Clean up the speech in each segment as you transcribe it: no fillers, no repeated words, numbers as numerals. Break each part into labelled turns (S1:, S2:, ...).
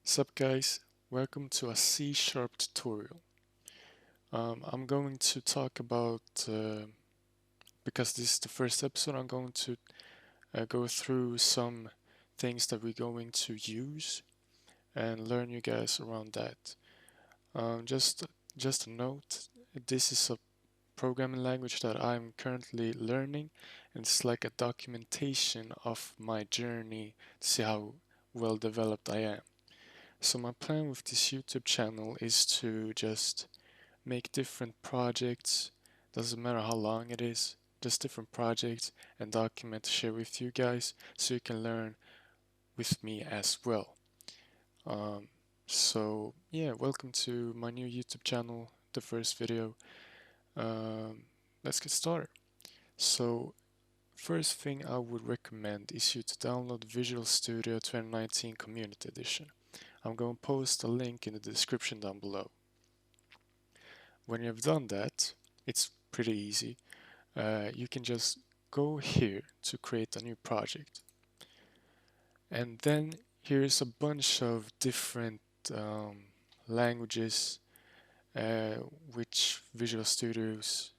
S1: Sup guys, welcome to a C# tutorial. I'm going to talk about, because this is the first episode, I'm going to go through some things that we're going to use and learn you guys around that. Um, just, just a note, this is a programming language that I'm currently learning, and it's like a documentation of my journey to see how well developed I am. So my plan with this YouTube channel is to just make different projects, doesn't matter how long it is, just different projects and document to share with you guys so you can learn with me as well. Um, so yeah, welcome to my new YouTube channel, the first video. Um, let's get started. So first thing I would recommend is you to download Visual Studio 2019 Community Edition. I'm going to post a link in the description down below. When you've done that, it's pretty easy. You can just go here to create a new project. And then here's a bunch of different languages uh, which Visual Studios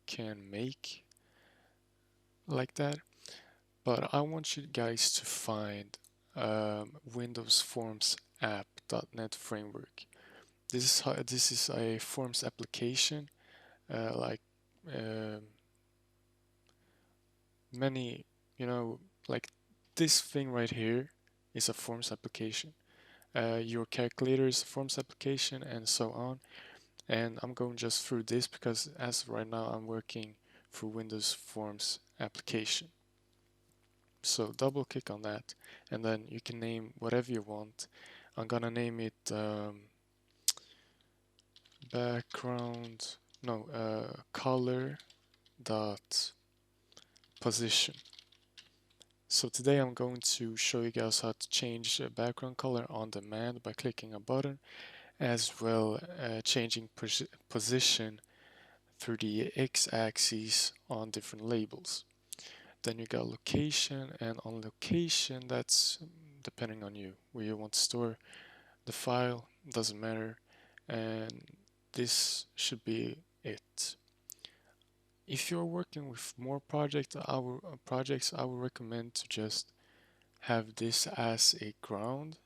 S1: can make like that. But I want you guys to find Windows Forms app.NET framework. This is a Forms application, like um, many, you know, like this thing right here is a Forms application. Your calculator is a Forms application, and so on. And I'm going just through this because as of right now I'm working through Windows Forms application. So double click on that, and then you can name whatever you want. I'm gonna name it background, no, color dot position. So today I'm going to show you guys how to change the background color on demand by clicking a button, as well changing position through the x-axis on different labels. Then you got location, and on location that's depending on you where you want to store the file, doesn't matter, and this should be it. If you're working with more projects, I would recommend to just have this as a ground,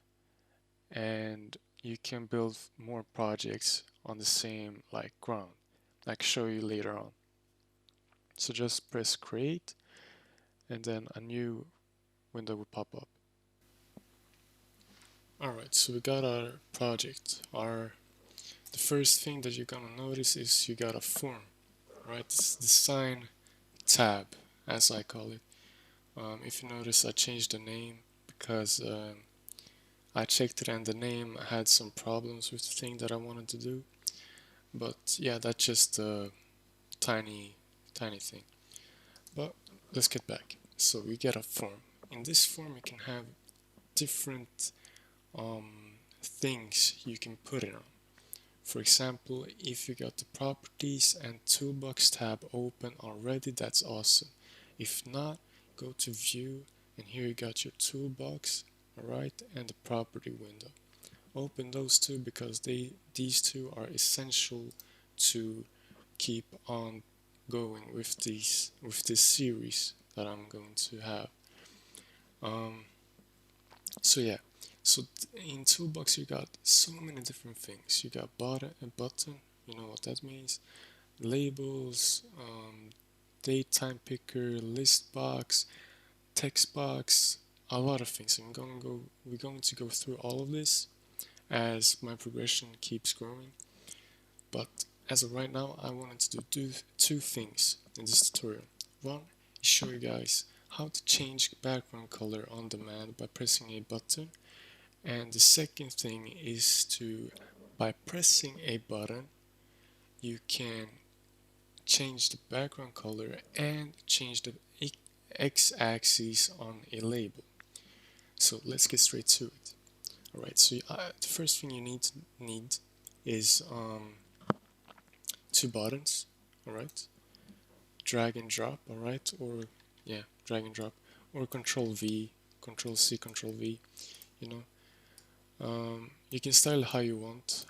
S1: and you can build more projects on the same like ground, like show you later on. So just press create, and then a new window will pop up. Alright, so we got our project. The first thing that you're gonna notice is you got a form, right? It's the sign tab, as I call it. If you notice, I changed the name because I checked it and the name had some problems with the thing that I wanted to do. But yeah, that's just a tiny thing. But let's get back. So we get a form. In this form, you can have different things you can put it on. For example, if you got the properties and toolbox tab open already, that's awesome. If not, go to view, and here you got your toolbox, alright, and the property window. Open those two because these two are essential to keep on going with this series that I'm going to have. Um, so yeah, so in toolbox you got so many different things. You got button, you know what that means. Labels, datetime picker, list box, text box, a lot of things. We're going to go through all of this as my progression keeps growing. But as of right now, I wanted to do two things in this tutorial. One is show you guys how to change background color on demand by pressing a button. And the second thing is by pressing a button, you can change the background color and change the x-axis on a label. So let's get straight to it. Alright, so the first thing you need is two buttons. Alright, drag and drop. Alright, or yeah, drag and drop, or Control V, Control C, Control V. You know, You can style it how you want,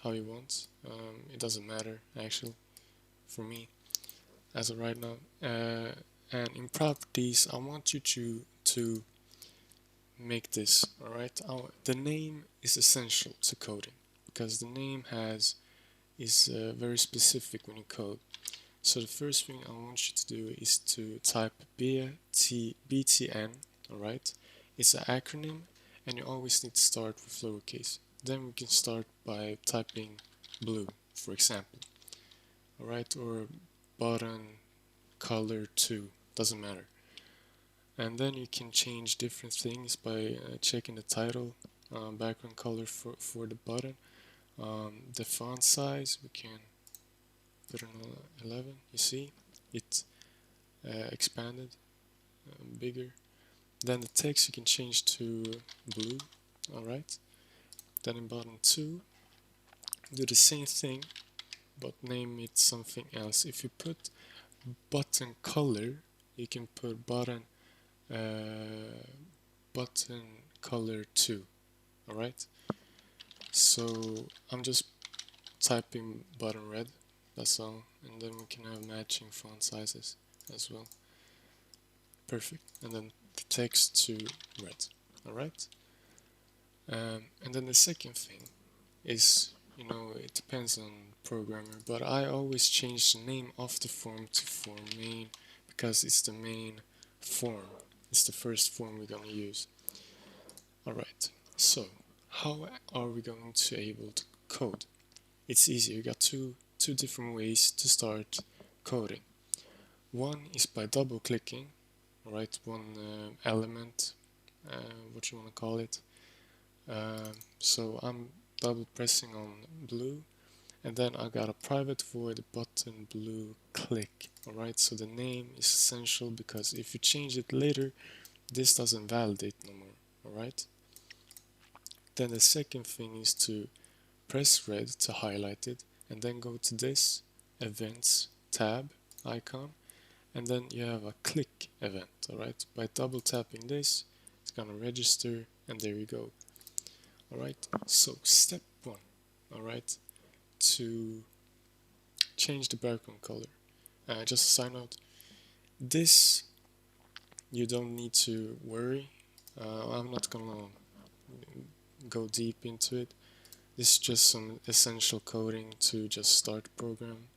S1: it doesn't matter actually for me as of right now. And in properties, I want you to make this, alright? The name is essential to coding because the name is very specific when you code. So the first thing I want you to do is to type BTN, alright? It's an acronym and you always need to start with lowercase. Then we can start by typing blue, for example, alright? Or button color 2, doesn't matter. And then you can change different things by checking the title, background color for the button, the font size, we can put it on 11, you see, it expanded, bigger. Then the text you can change to blue, alright. Then in button 2, do the same thing, but name it something else. If you put button color, you can put button color 2, alright. So I'm just typing button red, that's all, and then we can have matching font sizes as well. Perfect. And then the text to red, alright. And then the second thing is, it depends on programmer, but I always change the name of the form to form main because it's the main form. It's the first form we're going to use. Alright, so how are we going to able to code? It's easy. You got two different ways to start coding. One is by double clicking, alright, one element, what you want to call it. So I'm double pressing on blue, and then I got a private void button blue click, alright. So the name is essential because if you change it later, this doesn't validate no more, alright. Then the second thing is to press red to highlight it, and then go to this events tab icon, and then you have a click event, alright. By double tapping this, it's gonna register, and there you go. Alright, so step 1, alright, to change the background color. Just a side note, this you don't need to worry. I'm not gonna go deep into it. This is just some essential coding to just start the program.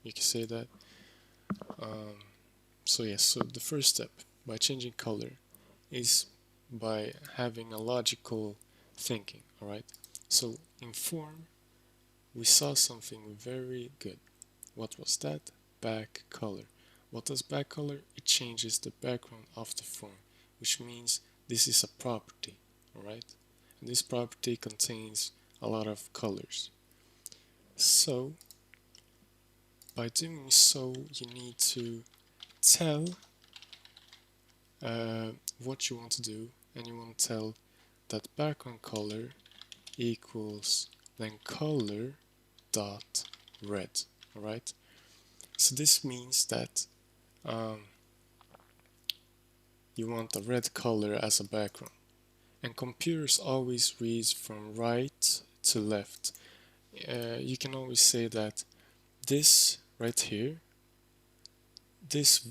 S1: You can say that. So yes, so the first step by changing color is by having a logical thinking, alright? So in form, we saw something very good. What was that? BackColor. What does BackColor? It changes the background of the form, which means this is a property, alright? And this property contains a lot of colors. So by doing so, you need to tell what you want to do, and you want to tell that background color equals then color dot red, alright. So this means that you want a red color as a background, and computers always read from right to left. You can always say that this right here, this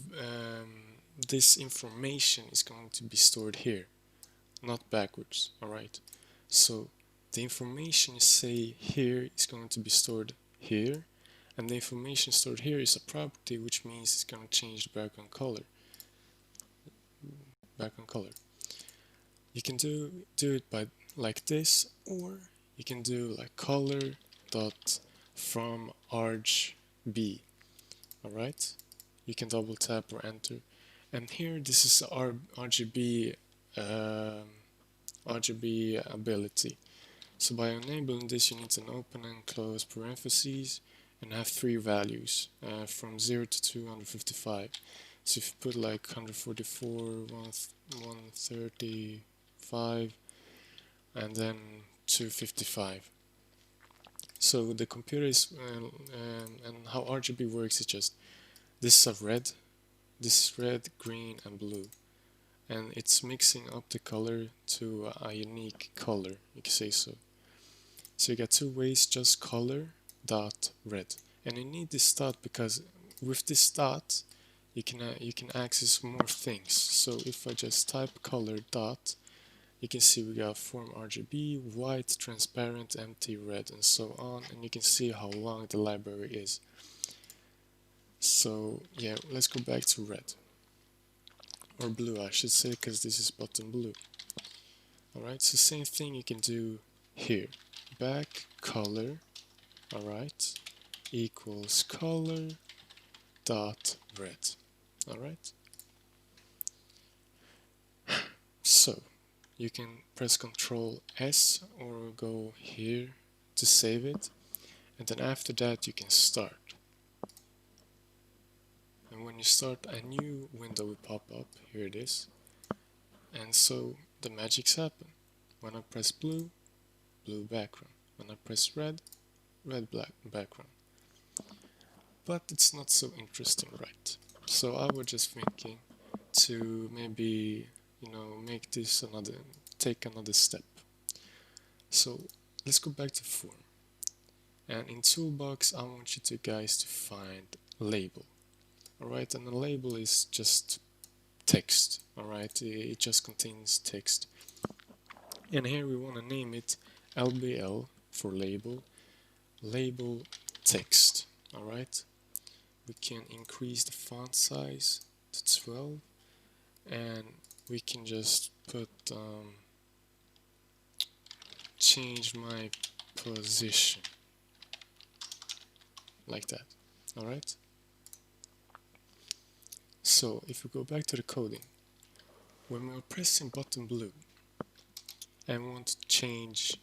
S1: information is going to be stored here, not backwards, alright. So the information you say here is going to be stored here, and the information stored here is a property, which means it's going to change the background color. You can do it by like this, or you can do like color dot from RGB, alright. You can double tap or enter, and here this is our RGB ability. So by enabling this, you need to open and close parentheses and have 3 values from 0 to 255. So if you put like 144, 135, and then 255. So the computer is, and how RGB works is just, this is red, green, and blue. And it's mixing up the color to a unique color, you can say so. So you got two ways, just color dot red, and you need this dot because with this dot you can access more things. So if I just type color dot, you can see we got form RGB, white, transparent, empty, red, and so on, and you can see how long the library is. So yeah, let's go back to red, or blue I should say, because this is button blue. Alright, so same thing you can do here. Back color, alright, equals color dot red. Alright, so you can press Ctrl S or go here to save it, and then after that you can start. And when you start, a new window will pop up. Here it is. And so the magics happen. When I press blue, blue background. When I press red, red black background. But it's not so interesting, right? So I was just thinking to maybe, make this take another step. So let's go back to form. And in toolbox, I want you guys to find label. Alright, and the label is just text. Alright, it just contains text. And here we want to name it LBL for label, label text. Alright, we can increase the font size to 12, and we can just put change my position like that. Alright, so if we go back to the coding, when we're pressing button blue and we want to change,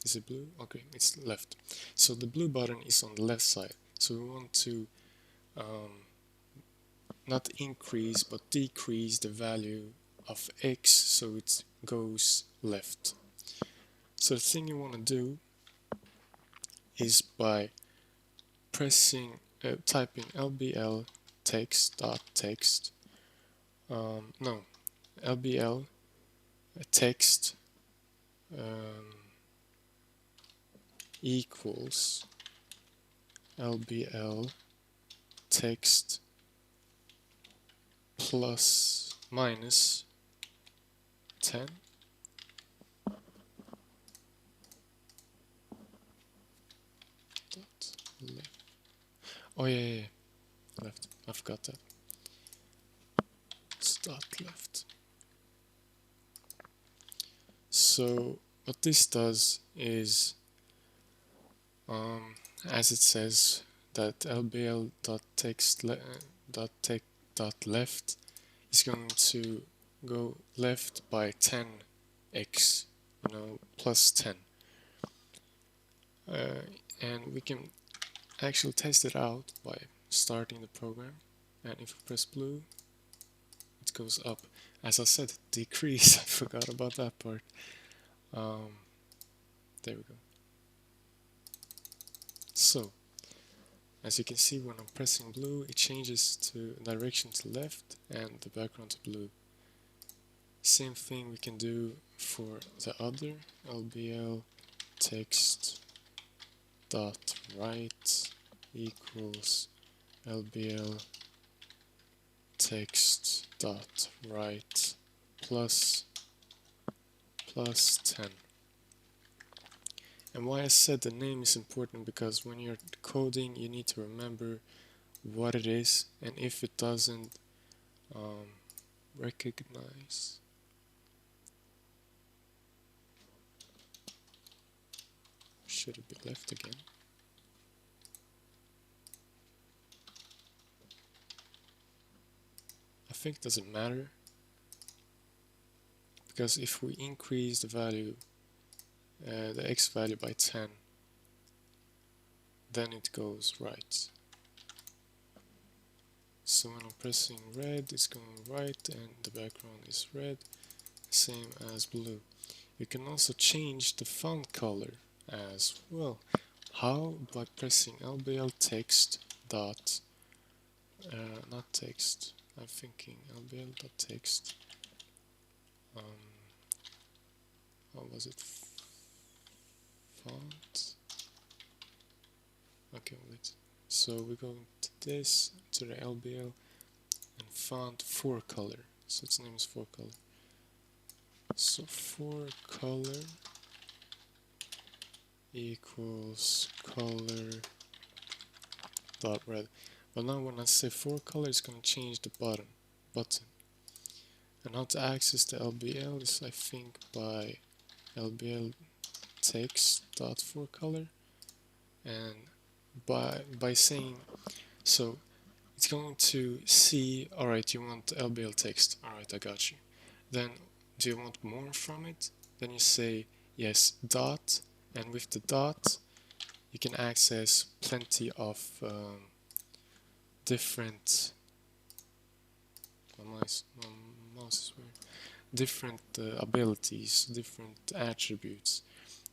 S1: is it blue? Okay, it's left. So the blue button is on the left side, so we want to not increase but decrease the value of X so it goes left. So the thing you want to do is by pressing typing lbl text lbl text equals lbl text plus minus 10 . Left. Oh yeah, left. I forgot that. Start left. So what this does is, as it says, that lbl.text.left is going to go left by 10x, plus 10. And we can actually test it out by starting the program, and if we press blue, it goes up. As I said, decrease. I forgot about that part. There we go. So as you can see, when I'm pressing blue, it changes to direction to left and the background to blue. Same thing we can do for the other lbl text dot right equals lbl text dot right plus 10. And why I said the name is important, because when you're coding you need to remember what it is, and if it doesn't recognize, should it be left again? I think it doesn't matter, because if we increase the value, the x value by 10, then it goes right. So when I'm pressing red, it's going right and the background is red, same as blue. You can also change the font color as well. How? By pressing lbl text dot not text, I'm thinking lbl dot text, what was it, font. Okay, wait. So we're going to this, to the LBL, and font 4color. So its name is 4color. So 4color equals color dot red. But now when I say 4color, it's going to change the button. And how to access the LBL is, I think, by LBL text dot 4color, and by saying, so it's going to see, alright, you want LBL text, alright, I got you. Then do you want more from it? Then you say yes, dot, and with the dot you can access plenty of different different abilities, different attributes.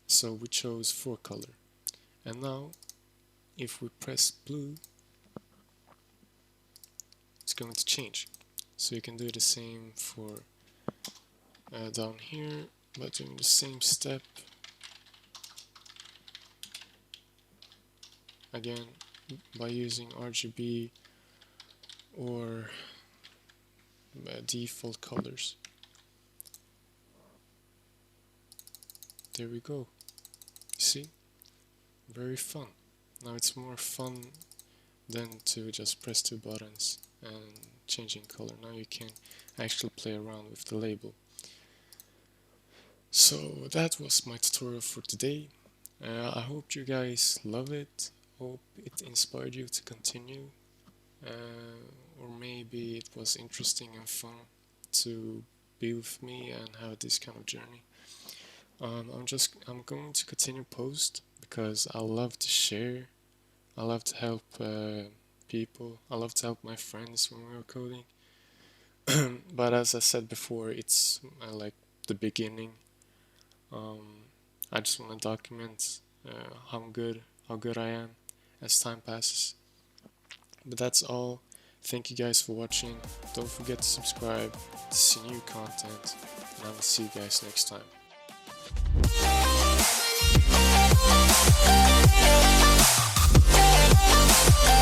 S1: So we chose 4color, and now if we press blue, it's going to change. So you can do the same for down here by doing the same step again by using RGB or default colors. There we go. See? Very fun. Now it's more fun than to just press 2 buttons and changing color. Now you can actually play around with the label. So that was my tutorial for today. I hope you guys love it. Hope it inspired you to continue. Or maybe it was interesting and fun to be with me and have this kind of journey. I'm going to continue post because I love to share. I love to help people. I love to help my friends when we're coding. But as I said before, it's like the beginning. I just want to document how good I am as time passes. But that's all. Thank you guys for watching. Don't forget to subscribe to see new content, and I will see you guys next time.